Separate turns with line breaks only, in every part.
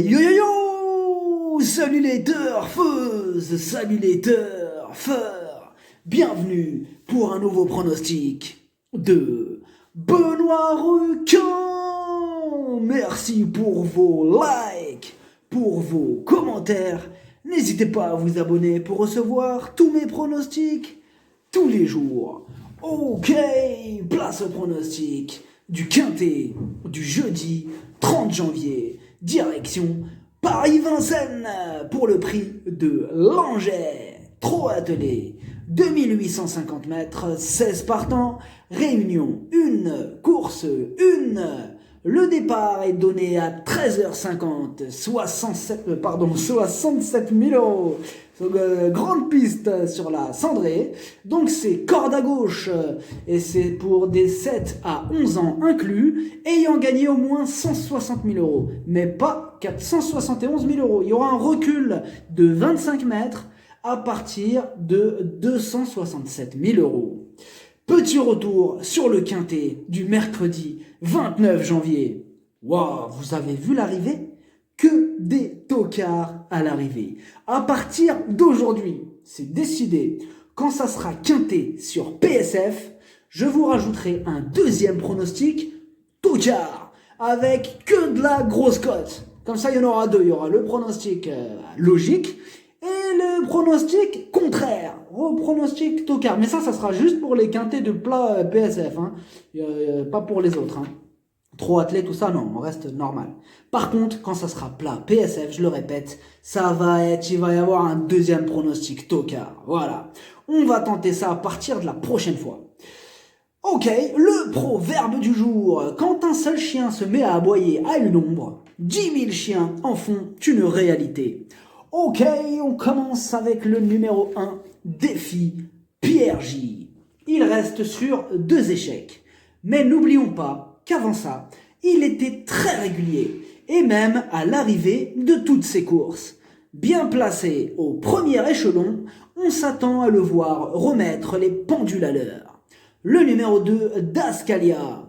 Yo yo yo! Salut les turfeuses, salut les turfeurs. Bienvenue pour un nouveau pronostic de Benoît Requin. Merci pour vos likes, pour vos commentaires. N'hésitez pas à vous abonner pour recevoir tous mes pronostics tous les jours. Ok, place au pronostic du quintet du jeudi 30 janvier. Direction Paris-Vincennes pour le prix de Langeais. Trot attelé, 2850 mètres, 16 partants, réunion 1, course 1. Le départ est donné à 13h50, 67 000 euros. Grande piste sur la Cendrée. Donc c'est corde à gauche et c'est pour des 7 à 11 ans inclus, ayant gagné au moins 160 000 euros, mais pas 471 000 euros. Il y aura un recul de 25 mètres à partir de 267 000 euros. Petit retour sur le quintet du mercredi 29 janvier. Waouh, vous avez vu l'arrivée ? Que des tocards à l'arrivée. À partir d'aujourd'hui, c'est décidé, quand ça sera quintet sur PSF, je vous rajouterai un deuxième pronostic tocard, avec que de la grosse cote. Comme ça, il y en aura deux. Il y aura le pronostic logique et le pronostic contraire, au pronostic tocard. Mais ça sera juste pour les quintets de plat PSF, hein. Pas pour les autres, hein. Trop attelé, tout ça, non, on reste normal. Par contre, quand ça sera plat PSF, je le répète, il va y avoir un deuxième pronostic tocard. Voilà. On va tenter ça à partir de la prochaine fois. Ok, le proverbe du jour. Quand un seul chien se met à aboyer à une ombre, 10 000 chiens en font une réalité. Ok, on commence avec le numéro 1, défi Pierre J. Il reste sur 2 échecs. Mais n'oublions pas qu'avant ça, il était très régulier, et même à l'arrivée de toutes ses courses. Bien placé au premier échelon, on s'attend à le voir remettre les pendules à l'heure. Le numéro 2, Dascalia.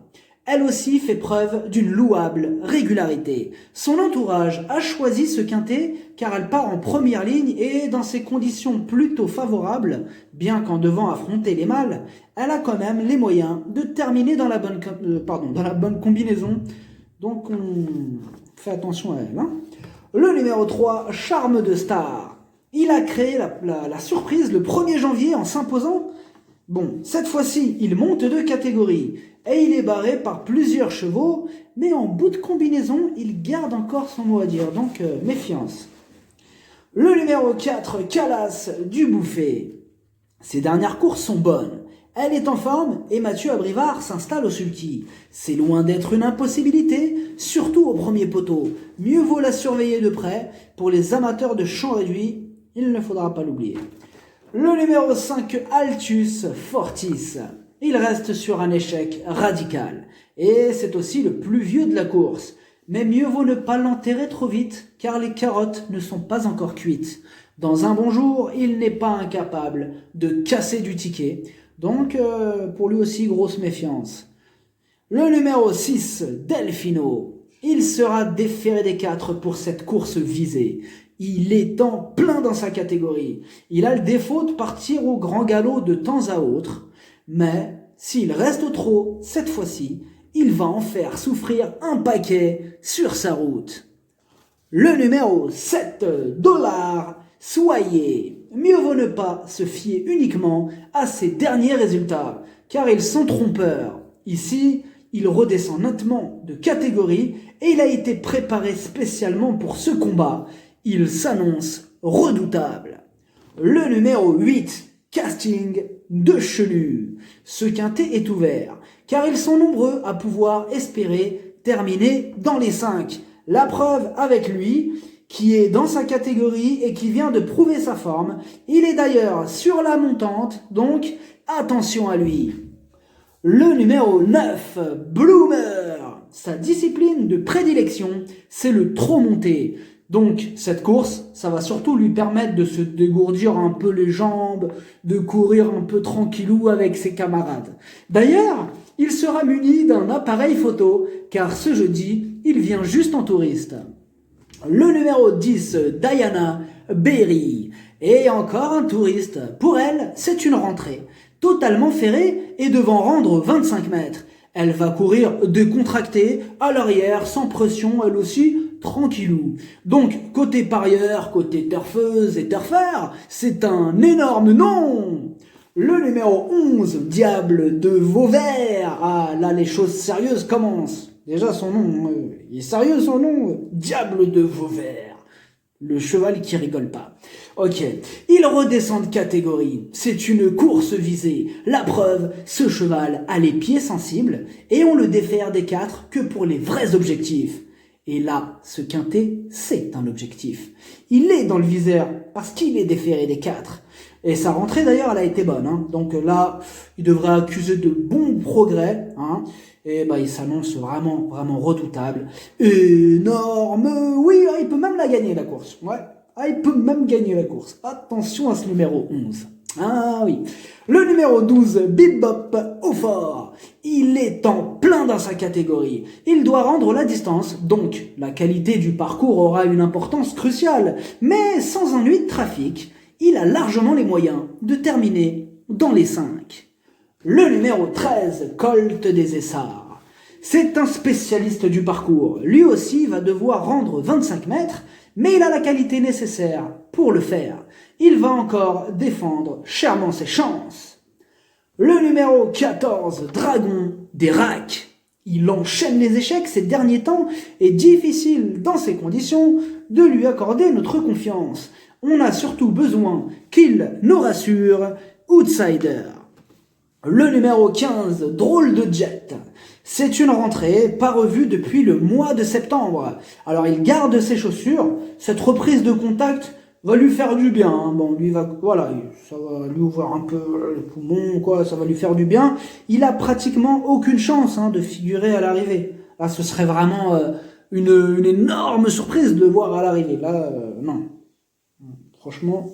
Elle aussi fait preuve d'une louable régularité. Son entourage a choisi ce quintet car elle part en première ligne et dans ces conditions plutôt favorables, bien qu'en devant affronter les mâles, elle a quand même les moyens de terminer dans la bonne combinaison. Donc on fait attention à elle, hein. Le numéro 3, Charme de Star. Il a créé la surprise le 1er janvier en s'imposant. Bon, cette fois-ci, il monte de catégorie et il est barré par plusieurs chevaux, mais en bout de combinaison, il garde encore son mot à dire, donc méfiance. Le numéro 4, Calas du Bouffet. Ses dernières courses sont bonnes. Elle est en forme et Mathieu Abrivard s'installe au sulky. C'est loin d'être une impossibilité, surtout au premier poteau. Mieux vaut la surveiller de près. Pour les amateurs de champ réduit, il ne faudra pas l'oublier. Le numéro 5, Altus Fortis. Il reste sur un échec radical. Et c'est aussi le plus vieux de la course. Mais mieux vaut ne pas l'enterrer trop vite, car les carottes ne sont pas encore cuites. Dans un bon jour, il n'est pas incapable de casser du ticket. Donc, pour lui aussi, grosse méfiance. Le numéro 6, Delfino. Il sera déféré des 4 pour cette course visée. Il est en plein dans sa catégorie. Il a le défaut de partir au grand galop de temps à autre. Mais s'il reste au trot, cette fois-ci, il va en faire souffrir un paquet sur sa route. Le numéro 7, $, Soyez. Mieux vaut ne pas se fier uniquement à ses derniers résultats, car ils sont trompeurs. Ici, il redescend nettement de catégorie et il a été préparé spécialement pour ce combat. Il s'annonce redoutable. Le numéro 8, Casting de Chenu. Ce quintet est ouvert, car ils sont nombreux à pouvoir espérer terminer dans les 5. La preuve avec lui, qui est dans sa catégorie et qui vient de prouver sa forme. Il est d'ailleurs sur la montante, donc attention à lui. Le numéro 9, Bloomer. Sa discipline de prédilection, c'est le trot monté. Donc cette course, ça va surtout lui permettre de se dégourdir un peu les jambes, de courir un peu tranquillou avec ses camarades. D'ailleurs, il sera muni d'un appareil photo, car ce jeudi, il vient juste en touriste. Le numéro 10, Diana Berry. Et encore un touriste. Pour elle, c'est une rentrée. Totalement ferrée et devant rendre 25 mètres. Elle va courir décontractée, à l'arrière, sans pression, elle aussi, tranquillou. Donc, côté parieur, côté turfeuse et turfeur, c'est un énorme non. Le numéro 11, Diable de Vauvert. Ah, là, les choses sérieuses commencent. Déjà, son nom, il est sérieux son nom, Diable de Vauvert. Le cheval qui rigole pas. Ok, il redescend de catégorie. C'est une course visée. La preuve, ce cheval a les pieds sensibles et on le défère des 4 que pour les vrais objectifs. Et là, ce quintet, c'est un objectif. Il est dans le viseur parce qu'il est déféré des 4. Et sa rentrée d'ailleurs, elle a été bonne. Hein. Donc là, il devrait accuser de bons progrès. Hein. Et bah, il s'annonce vraiment, vraiment redoutable. Énorme. Oui, il peut même la gagner la course. Ouais. Il peut même gagner la course. Attention à ce numéro 11. Ah oui. Le numéro 12, Bebop au fort. Il est en plein dans sa catégorie. Il doit rendre la distance, donc la qualité du parcours aura une importance cruciale. Mais sans ennui de trafic, il a largement les moyens de terminer dans les 5. Le numéro 13, Colt des Essarts. C'est un spécialiste du parcours. Lui aussi va devoir rendre 25 mètres, mais il a la qualité nécessaire pour le faire. Il va encore défendre chèrement ses chances. Le numéro 14, Dragon des Racks. Il enchaîne les échecs ces derniers temps et difficile dans ces conditions de lui accorder notre confiance. On a surtout besoin qu'il nous rassure, outsider. Le numéro 15, Drôle de Jet. C'est une rentrée pas revue depuis le mois de septembre. Alors il garde ses chaussures, cette reprise de contact va lui faire du bien. Hein. Bon, lui va, voilà, ça va lui ouvrir un peu le poumon, quoi, ça va lui faire du bien. Il a pratiquement aucune chance de figurer à l'arrivée. Là, ce serait vraiment une énorme surprise de le voir à l'arrivée. Là, non. Franchement,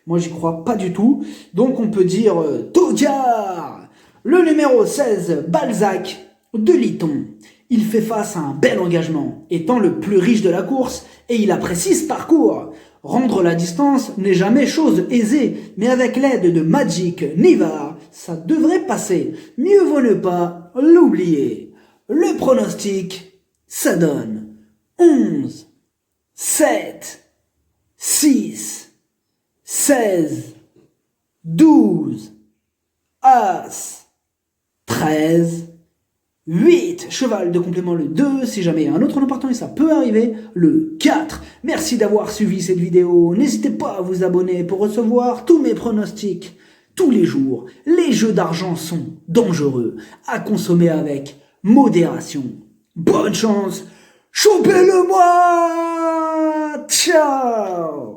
moi j'y crois pas du tout. Donc on peut dire Togard. Le numéro 16, Balzac de Liton. Il fait face à un bel engagement, étant le plus riche de la course, et il apprécie ce parcours. Rendre la distance n'est jamais chose aisée, mais avec l'aide de Magic Nivar, ça devrait passer. Mieux vaut ne pas l'oublier. Le pronostic, ça donne 11, 7, 6, 16, 12, As, 13, 8, cheval de complément le 2, si jamais un autre non partant et ça peut arriver, le 4. Merci d'avoir suivi cette vidéo, n'hésitez pas à vous abonner pour recevoir tous mes pronostics tous les jours. Les jeux d'argent sont dangereux, à consommer avec modération. Bonne chance, chopez-le moi. Ciao.